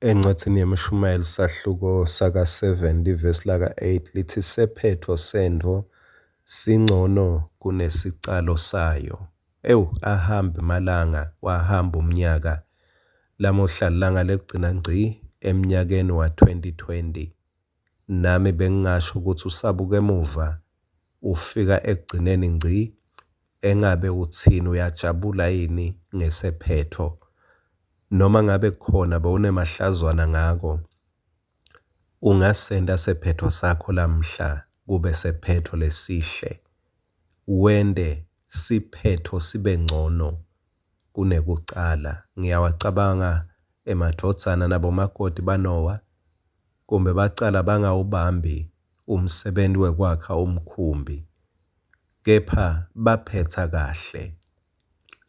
Encwadzini yemshumayeli sahluko saka 7 ivesi laka 8 lithi sephetho sendvo singcono kunesicalo sayo. Ahambe malanga wahamba umnyaka lamuhla lilanga lekugcina ngci emnyakeni wa 2020. Nami bengingasho ukuthi usabuka emuva ufika ekugcineni ngci engabe uthini uyajabula yini ngesephetho. Noma ngabe khona bewunemahlazwana ngako, ungasenda sephetho sakho lamhla kube sephetho lesihle. Wende siphetho sibe ngcono kunekucala. Ngiyawacabanga emadvodzana nabomakoti baNoah, kumbe bacala bangawubambi umsebenzi wekwakha umkhumbi, kepha baphetha kahle.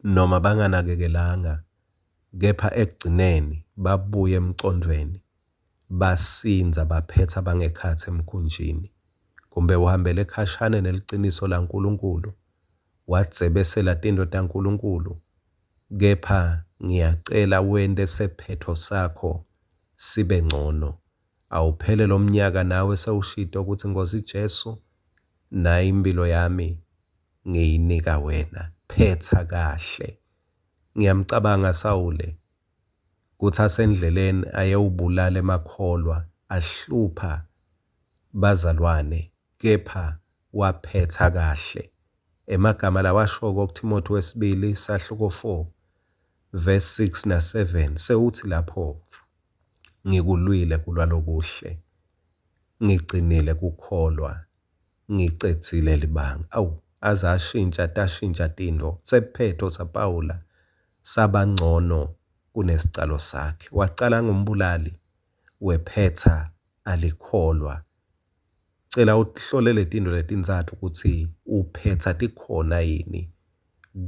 Noma banganakekelanga, kepha ekugcineni babuye emcondweni, basinza baphetha bangekhathi emkhunjini. Kumbe uhambele ekhashane neliciniso laNkulunkulu, wadzebesela tinto taNkulunkulu, kepha ngiyacela wende sephetho sakho sibe ngcono. Awuphele lo mnyaka nawe sewushito ukuthi Nkosi Jesu, nayi impilo yami ngiyinika wena, phetha kahle. Ngiyamcabanga Sawule kuthi asendleleni ayewubulala emakholwa ahlupha bazalwane, kepha waphetha kahle. Emagama lawa ashoko kuThimothi wesibili sahluko 4 verse 6 na 7 sewuthi lapho, ngikulwile kulwa lokuhle, ngigcinile kukholwa, ngicedzile libanga. Azashintsha tashintsha tinto. Sephetho saPawula sabangcono kunesicalo sakhe. Wacala ngumbulali, wephetha alikholwa. Cela uhlole letinto letintsatfu ukuthi uphetha tikhona yini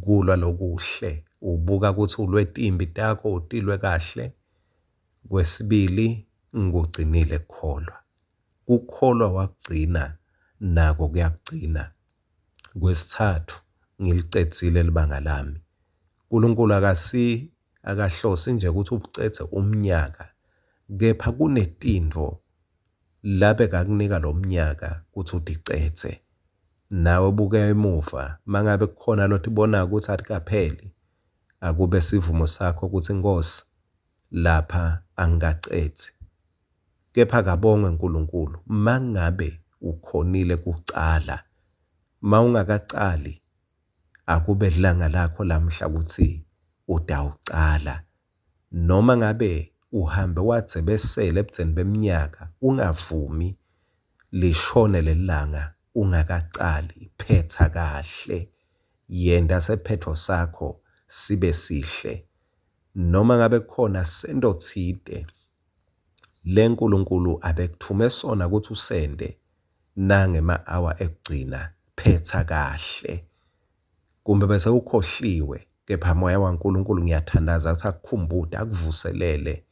kulwa lokuhle. Ubuka ukuthi ulwetimbi takho utilwe kahle. Kwesibili, ngigcinile kukholwa. Kukholwa wakugcina nako kuyakugcina. Kwesithathu, ngilicedzile libanga lami. uNkulunkulu akahlosi nje ukuthi ucethe umnyaka, kepha kunetinto labe kakunika lo mnyaka ukuthi uticetse. Nawe buka emuva, mangabe kukhona lothi bona ukuthi atikapheli, akube sivumo sakho ukuthi Nkosi, lapha angikacethe. Kepha kabongwe uNkulunkulu mangabe ukhonile kucala. Ungakacali, akube ilanga lakho lamhla ukuthi utawucala. Noma ngabe uhambe wadzebesela ebudzeni beminyaka, ungavumi lishone lelanga ungakacali. Phetha kahle, yenda sephetho sakho sibe sihle. Noma ngabe khona sendo tsite leNkulunkulu abekuthume sona ukuthi usende nange ma-hour ekugcina, phetha kahle. Kumbe bese ukhohliwe, kepha moya waNkulunkulu ngiyathandaza ukuthi akukhumbude, akuvuselele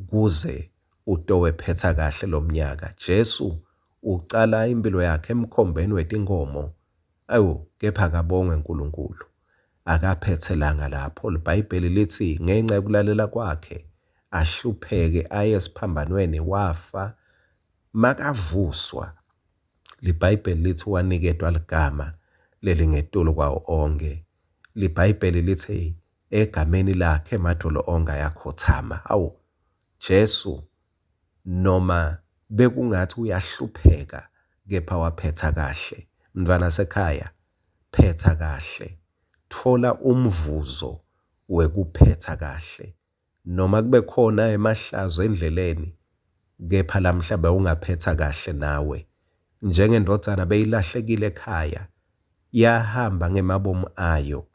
kuze utowe phetha kahle lo mnyaka. Jesu ucala impilo yakhe emkhombeni wetinkomo. Kepha kabongwe uNkulunkulu, akaphethelanga lapho. IBhayibheli lithi ngenxa yokulalela kwakhe ahlupheke aye esiphambanweni wafa. Makavuswa, IBhayibheli lithi waniketwa ligama lelingetulu kwawo onke. IBhayibheli lithi egameni lakhe emadolo onke ayakhothama. Jesu noma bekungathi uyahlupheka, kepha waphetha kahle. Mntwana sekhaya, phetha kahle. Thola umvuzo wekuphetha kahle. Noma kube khona emahlazo endleleni, kepha lamhla bewungaphetha kahle nawe. Njengendodzana beyilahlekile ekhaya, yahamba ngemabomu ayo,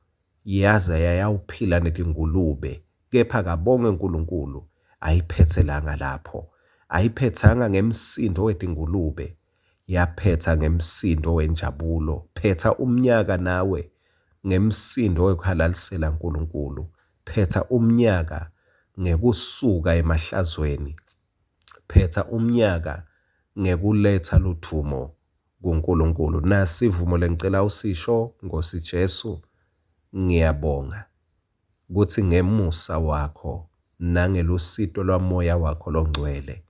yaze yayawuphila netingulube, kepha kabongwe uNkulunkulu ayiphethelanga lapho. Ayiphethanga ngemsindo wetingulube, yaphetha ngemsindo wenjabulo. Phetha umnyaka nawe ngemsindo wekuhalalisela uNkulunkulu. Phetha umnyaka ngekusuka emahlazweni. Phetha umnyaka ngekuletha luthumo kuNkulunkulu. Nasi ivumo lengicela usisho, Nkosi Jesu, ngiyabonga ukuthi ngemusa wakho nangelusito lwamoya wakho longcwele.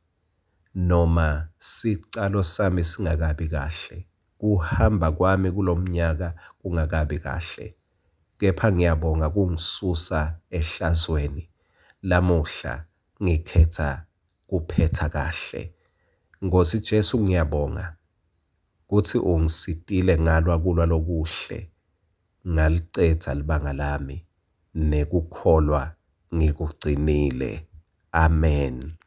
Noma sicalo sami singakabi kahle, kuhamba kwami kulomnyaka kungakabi kahle, kepha ngiyabonga kungisusa ehlazweni. Lamuhla ngikhetha kuphetha kahle. Nkosi Jesu ngiyabonga kuthi ungisitile ngalwa kulwa lokuhle, ngalicetha libanga lami, nekukholwa ngikugcinile. Amen.